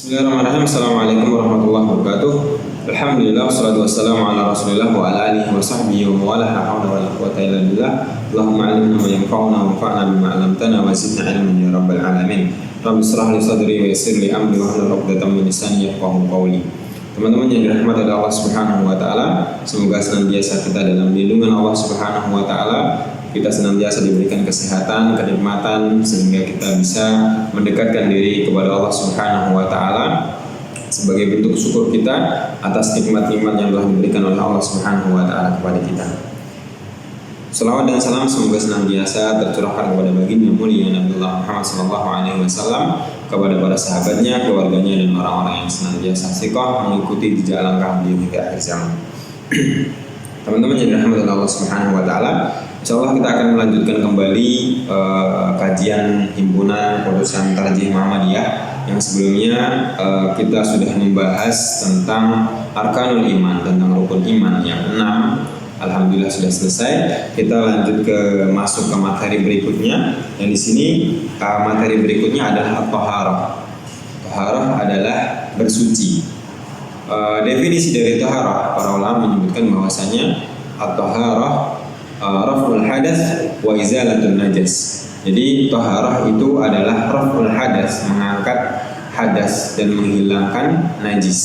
Bismillahirrahmanirrahim. Assalamualaikum warahmatullahi wabarakatuh. Alhamdulillah wassalatu wassalamu ala Rasulillah wa ala alihi wa sahbihi wa wala haula wala quwwata illa billah. Allahumma 'allimna ma yanfa'una wanfa'na bima 'allamtana wa zidna 'ilman ya rabbal alamin. Rabbi shrah li sadri wa yassir li amri wa hlul 'uqdatam min lisani yafqahu qawli. Teman-teman yang dirahmati oleh Allah Subhanahu wa taala, semoga senantiasa kita dalam lindungan Allah Subhanahu wa taala. Kita senantiasa diberikan kesehatan, kenikmatan sehingga kita bisa mendekatkan diri kepada Allah Subhanahu wa taala sebagai bentuk syukur kita atas nikmat-nikmat yang telah diberikan oleh Allah Subhanahu wa taala kepada kita. Salawat dan salam semoga senantiasa tercurahkan kepada baginda mulia Nabi Muhammad sallallahu alaihi wasallam, kepada para sahabatnya, keluarganya dan orang-orang yang senantiasa istiqomah mengikuti jejak langkah beliau hingga akhir zaman. Teman-teman yang dirahmati Allah Subhanahu wa taala, insyaallah kita akan melanjutkan kembali kajian himpunan Produsen Tarjih Muhammadiyah yang sebelumnya kita sudah membahas tentang arkanul iman, tentang rukun iman yang 6. Alhamdulillah sudah selesai. Kita lanjut masuk ke materi berikutnya. Yang di sini materi berikutnya adalah thaharah. Thaharah adalah bersuci. Definisi dari thaharah, para ulama menyebutkan bahwasanya at-thaharah raf'ul hadas wa izalatul najas. Jadi thaharah itu adalah raf'ul hadas, mengangkat hadas dan menghilangkan najis.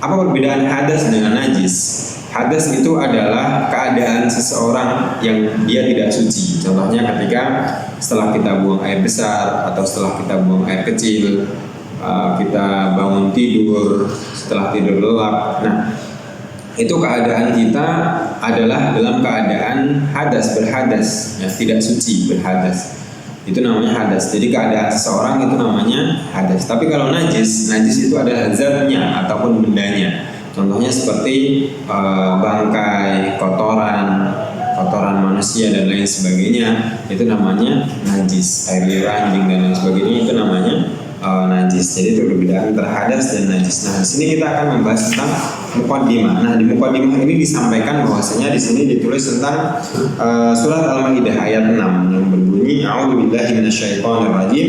Apa perbedaan hadas dengan najis? Hadas itu adalah keadaan seseorang yang dia tidak suci. Contohnya ketika setelah kita buang air besar atau setelah kita buang air kecil, kita bangun tidur, setelah tidur lelap. Nah, itu keadaan kita adalah dalam keadaan hadas, berhadas, ya, tidak suci, berhadas. Itu namanya hadas. Jadi keadaan seseorang itu namanya hadas. Tapi kalau najis itu adalah zatnya ataupun bendanya. Contohnya seperti bangkai, kotoran manusia dan lain sebagainya. Itu namanya najis. Air liur anjing dan lain sebagainya itu namanya najis. Jadi itu perbedaan antara hadas dan najis. Nah, di sini kita akan membahas tentang muqaddimah. Nah, di muqaddimah ini disampaikan bahwasanya di sini ditulis tentang surat Al-Maidah ayat 6 yang berbunyi a'udzubillahi minasyaitonir rajim.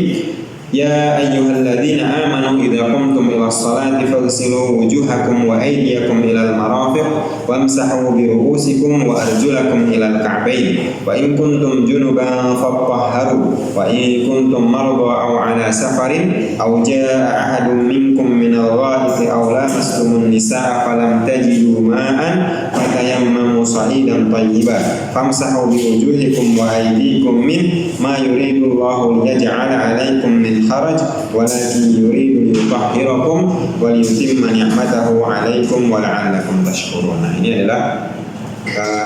Ya ayyuhalladzina amanu idza qumtum ilas salati faghsilu wujuhakum wa aydiyakum ilal marafiq wamsahu bi ru'usikum wa arjulakum ilal ka'bayn wa in kuntum junuban fatahharu wa in kuntum marda aw ala safarin aw jaa ahadun minkum minal ghaibi aw lamastumun nisaa falam tajidu ma'an fatayammamu sa'idan thayyiban famsahu bi wujuhikum wa aydikum min ma yuridu Allahu liyaj'ala 'alaikum min haraj walakin yuridu liyutahhirakum wa liyutimma ni'matahu 'alaikum wa la'allakum tashkurun. Nah, ini adalah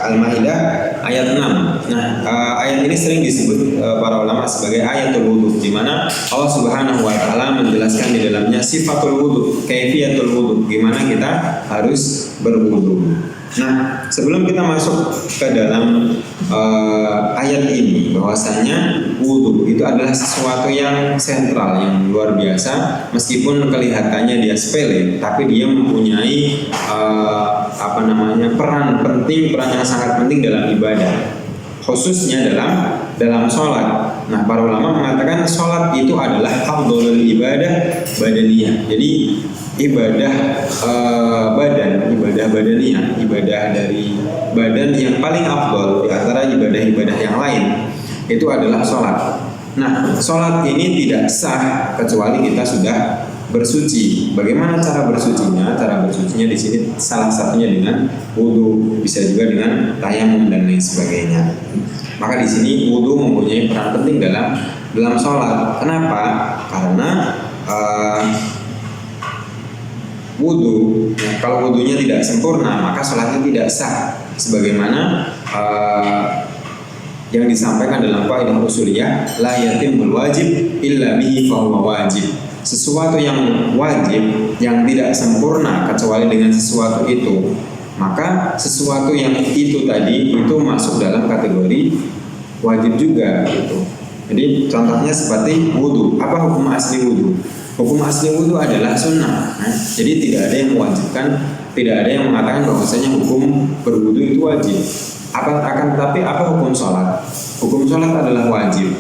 Al-Maidah ayat 6. Nah, ayat ini sering disebut para ulama sebagai ayatul wudu, di mana Allah Subhanahu wa taala menjelaskan di dalamnya sifatul wudu, kaifiyatul wudu, gimana kita harus berwudu. Nah, sebelum kita masuk ke dalam ayat ini, bahwasanya wudu itu adalah sesuatu yang sentral, yang luar biasa, meskipun kelihatannya dia sepele, tapi dia mempunyai peran yang sangat penting dalam ibadah, khususnya dalam sholat. Nah, para ulama mengatakan sholat itu adalah afdhalul ibadah badaniyah. Jadi ibadah badaniyah, ibadah dari badan yang paling afdal di antara ibadah-ibadah yang lain itu adalah sholat. Nah, sholat ini tidak sah kecuali kita sudah bersuci. Bagaimana cara bersucinya? Cara bersucinya di sini salah satunya dengan wudu, bisa juga dengan tayamum dan lain sebagainya. Maka di sini wudu mempunyai peran penting dalam sholat. Kenapa? Karena wudu, kalau wudunya tidak sempurna, maka sholatnya tidak sah. Sebagaimana yang disampaikan dalam kaidah usuliyah, la yatimul wajib illa bihi fahuwa wajib. Sesuatu yang wajib yang tidak sempurna kecuali dengan sesuatu itu, maka sesuatu yang itu tadi itu masuk dalam kategori wajib juga gitu. Jadi contohnya seperti wudu. Apa hukum asli wudu? Hukum asli wudu adalah sunnah. Jadi tidak ada yang mewajibkan, tidak ada yang mengatakan bahwasanya hukum berwudu itu wajib. Tetapi apa hukum sholat? Hukum sholat adalah wajib.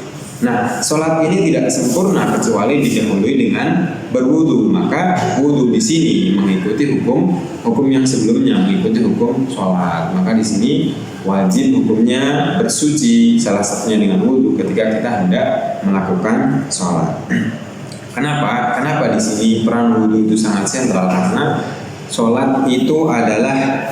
Nah, sholat ini tidak sempurna kecuali didahului dengan berwudu. Maka wudu di sini mengikuti hukum yang sebelumnya, mengikuti hukum sholat. Maka di sini wajib hukumnya bersuci, salah satunya dengan wudu ketika kita hendak melakukan sholat. Kenapa di sini peran wudu itu sangat sentral? Karena sholat itu adalah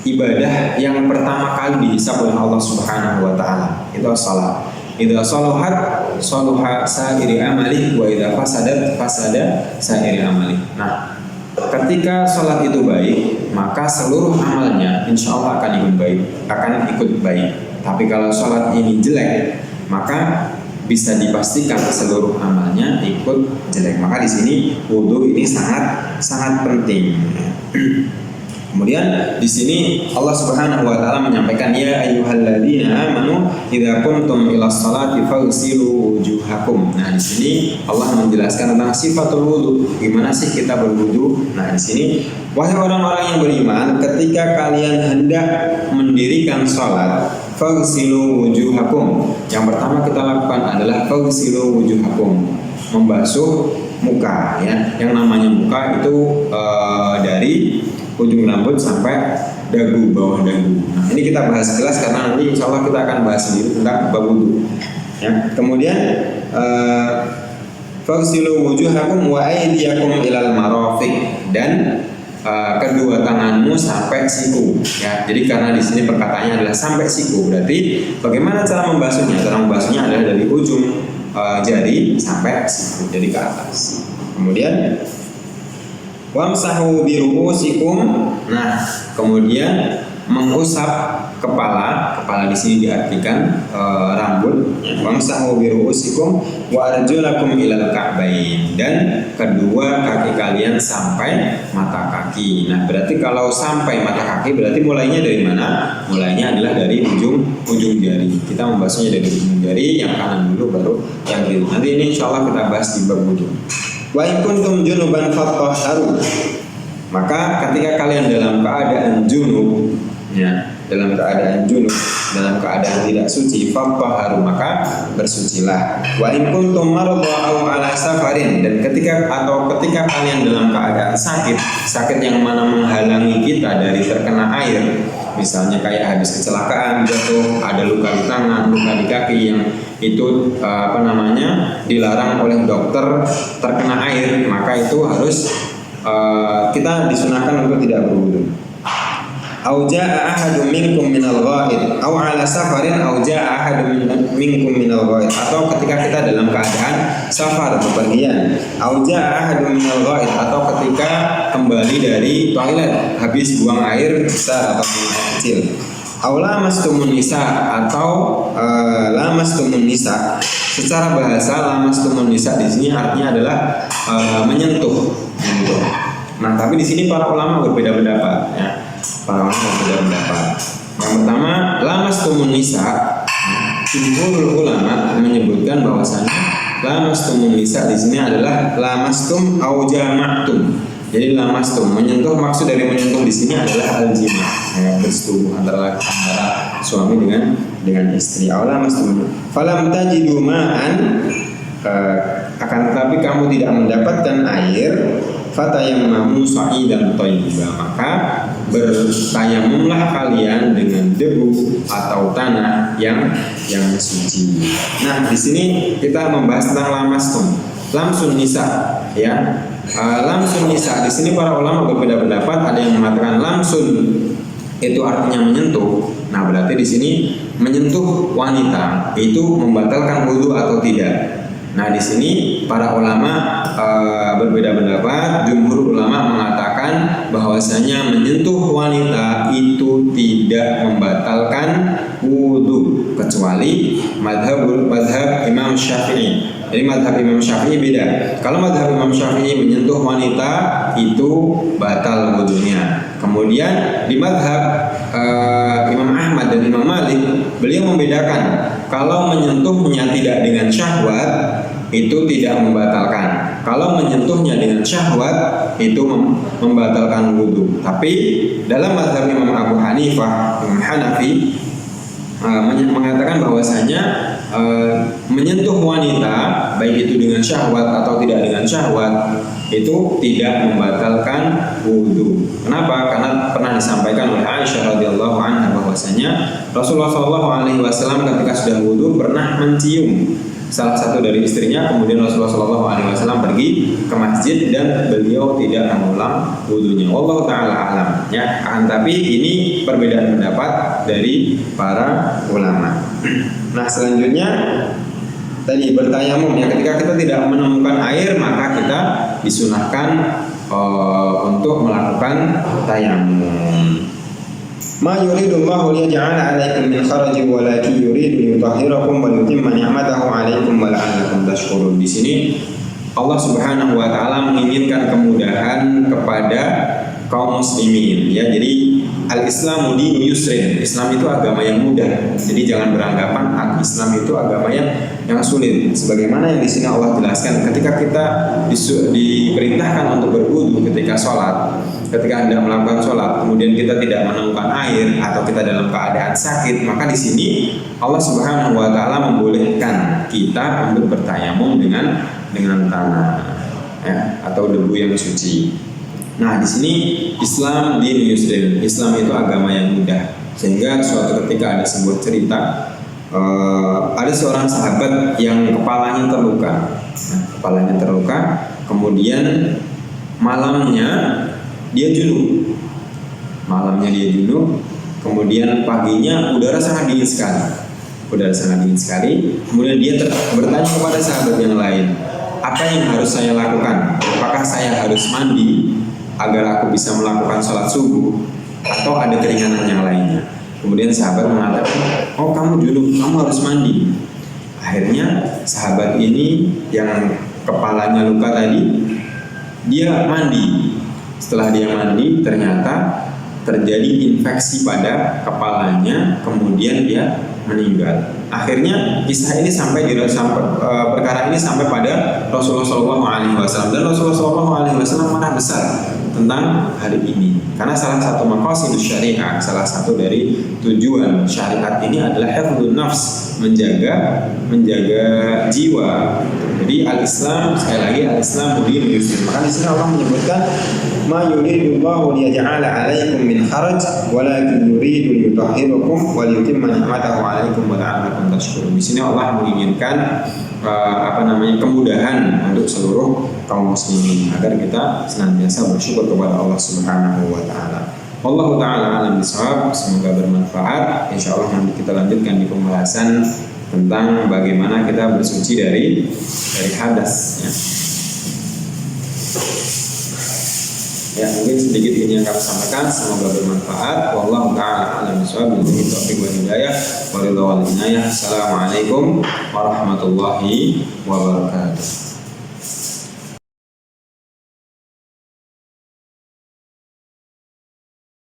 ibadah yang pertama kali dihisab oleh Allah Subhanahu wa taala. Itu salat. Idza salahat salaha sa'iri amali wa idza fasadat fasada sa'iri amali. Nah, ketika salat itu baik, maka seluruh amalnya insyaallah akan ikut baik. Tapi kalau salat ini jelek, maka bisa dipastikan seluruh amalnya ikut jelek. Maka di sini wudu ini sangat penting. Kemudian di sini Allah Subhanahu wa taala menyampaikan ya ayyuhalladzina amanu idza qumtum ila sholati faghsilu wujuhakum. Nah, di sini Allah menjelaskan tentang sifatul wudu. Gimana sih kita berwudu? Nah, di sini wahai orang-orang yang beriman, ketika kalian hendak mendirikan salat, faghsilu wujuhakum. Yang pertama kita lakukan adalah faghsilu wujuhakum, membasuh muka ya. Yang namanya muka itu dari ujung rambut sampai dagu, bawah dagu. Nah, ini kita bahas jelas karena nanti insya Allah kita akan bahas sendiri tentang bab wudu. Ya. Kemudian faghsilu wujuhakum wa aydiyakum ilal marafiq, dan kedua tanganmu sampai siku. Ya. Jadi karena di sini perkataannya adalah sampai siku, berarti bagaimana cara membasuhnya? Cara membasuhnya adalah dari ujung jari sampai siku, jadi ke atas. Kemudian wamsahu biru'usikum. Nah, kemudian mengusap kepala di sini diartikan rambut. Wamsahu biru'usikum wa arjulakum ilal ka'bain, dan kedua kaki kalian sampai mata kaki. Nah, berarti kalau sampai mata kaki berarti mulainya dari mana? Mulainya adalah dari ujung jari. Kita membahasnya dari ujung jari, yang kanan dulu baru yang kiri. Nanti ini insyaallah kita bahas di bab wudu. Wa in kuntum junuban fatahharu. Maka ketika kalian dalam keadaan junub, ya, dalam keadaan tidak suci, fatahharu, maka bersucilah. Wa in kuntum maradha aw ala safarin, dan ketika kalian dalam keadaan sakit yang mana menghalangi kita dari terkena air, misalnya kayak habis kecelakaan, jatuh, ada luka di tangan, luka di kaki yang itu dilarang oleh dokter terkena air, maka itu harus kita disunahkan untuk tidak berwudu. Au jaa ahadun minkum minal ghaid aw ala safarin aw jaa ahadun minkum minal ghaid, atau ketika kita dalam keadaan safar, bepergian, aw jaa ahadun minal ghaid, atau ketika kembali dari toilet habis buang air besar atau buang air kecil. Aw lamastumun nisa, atau lamastumun nisa. Secara bahasa lamastumun nisa di sini artinya adalah menyentuh. Nah, tapi di sini para ulama berbeda pendapat ya. Yang pertama, lamastumun nisa, jumhurul ulama menyebutkan bahwasanya lamastumun nisa di sini adalah lamastum au jama'tum. Jadi lamastum, menyentuh, maksud dari menyentuh di sini adalah al-jima, ya, bersetubuh antara suami dengan istri. Lamastum. Falam tajidu ma'an, akan tetapi kamu tidak mendapatkan air, fatayammamu sa'idan thayyiban, maka bertayamumlah kalian dengan debu atau tanah yang suci. Nah, di sini kita membahas tentang lamsun nisa, ya. Lamsun nisa di sini para ulama berbeda pendapat. Ada yang mengatakan lamsun itu artinya menyentuh. Nah, berarti di sini menyentuh wanita itu membatalkan wudu atau tidak. Nah, di sini para ulama berbeda pendapat. Jumhur ulama mengatakan bahwasanya menyentuh wanita itu tidak membatalkan wudu, kecuali madhab Imam Syafi'i. Jadi madhab Imam Syafi'i beda. Kalau madhab Imam Syafi'i menyentuh wanita itu batal wudunya. Kemudian di madhab Imam Ahmad dan Imam Malik, beliau membedakan. Kalau menyentuhnya tidak dengan syahwat itu tidak membatalkan. Kalau menyentuhnya dengan syahwat itu membatalkan wudu. Tapi dalam mazhab Imam Abu Hanifah, Imam Hanafi, mengatakan bahwasanya menyentuh wanita baik itu dengan syahwat atau tidak dengan syahwat itu tidak membatalkan wudu. Kenapa? Karena pernah disampaikan oleh Aisyah radhiyallahu anha bahwasanya Rasulullah SAW ketika sudah wudu pernah mencium salah satu dari istrinya, kemudian Rasulullah SAW pergi ke masjid dan beliau tidak mengulang wudunya. Wallahu taala alam. Ya, tapi ini perbedaan pendapat dari para ulama. Nah, selanjutnya tadi bertayamum ya, ketika kita tidak menemukan air maka kita disunahkan untuk melakukan tayamum. Ma yuridullahu liyaj'ala 'alaikum min kharajin walakin yuridu liyutahhirakum wa yutimma ni'matahu 'alaikum wa la'allakum tashkurun. Di sini Allah Subhanahu wa taala menginginkan kemudahan kepada kaum muslimin ya. Jadi al-Islamu dinu yusrin. Islam itu agama yang mudah. Jadi jangan beranggapan Islam itu agama yang sulit. Sebagaimana yang di sini Allah jelaskan, ketika kita diperintahkan untuk berwudu ketika sholat, ketika Anda melakukan sholat, kemudian kita tidak menemukan air atau kita dalam keadaan sakit, maka di sini Allah Subhanahu wa taala membolehkan kita untuk bertayamum dengan tanah ya, atau debu yang suci. Nah, di sini Islam dinu yusrin. Islam itu agama yang mudah. Sehingga suatu ketika ada sebuah cerita, ada seorang sahabat yang kepalanya terluka. Kemudian malamnya dia junub. Kemudian paginya udara sangat dingin sekali. Kemudian dia bertanya kepada sahabat yang lain, apa yang harus saya lakukan? Apakah saya harus mandi agar aku bisa melakukan sholat subuh, atau ada keringanan yang lainnya? Kemudian sahabat mengatakan, oh kamu junub, kamu harus mandi. Akhirnya sahabat ini yang kepalanya luka tadi, dia mandi. Setelah dia mandi, ternyata terjadi infeksi pada kepalanya, kemudian dia meninggal. Akhirnya perkara ini sampai pada Rasulullah SAW, dan Rasulullah SAW marah besar tentang hal ini. Karena salah satu maqasidus syariah, salah satu dari tujuan syariat ini adalah hifdzun nafs, menjaga jiwa. Jadi al-Islam, sekali lagi al-Islam dinul yusr. Maka di sini Allah menyebutkan ma yuridullahu liyaj'ala 'alaikum min haraj walakin yuridu liyutahhirakum wa liyutimma ni'matahu 'alaikum wa la'allakum tashkurun. Di sini Allah menginginkan kemudahan untuk seluruh kaum muslimin agar kita senantiasa bersyukur kepada Allah Subhanahu wa taala. Wallahu taala alam bisawab. Semoga bermanfaat. Insyaallah nanti kita lanjutkan di pembahasan tentang bagaimana kita bersuci dari hadas ya. Ya, mungkin sedikit ini yang kami sampaikan, semoga bermanfaat. Wallahu ta'ala a'lam bishawab. Billahi taufiq wal hidayah wa ridha wal inayah. Assalamualaikum warahmatullahi wabarakatuh.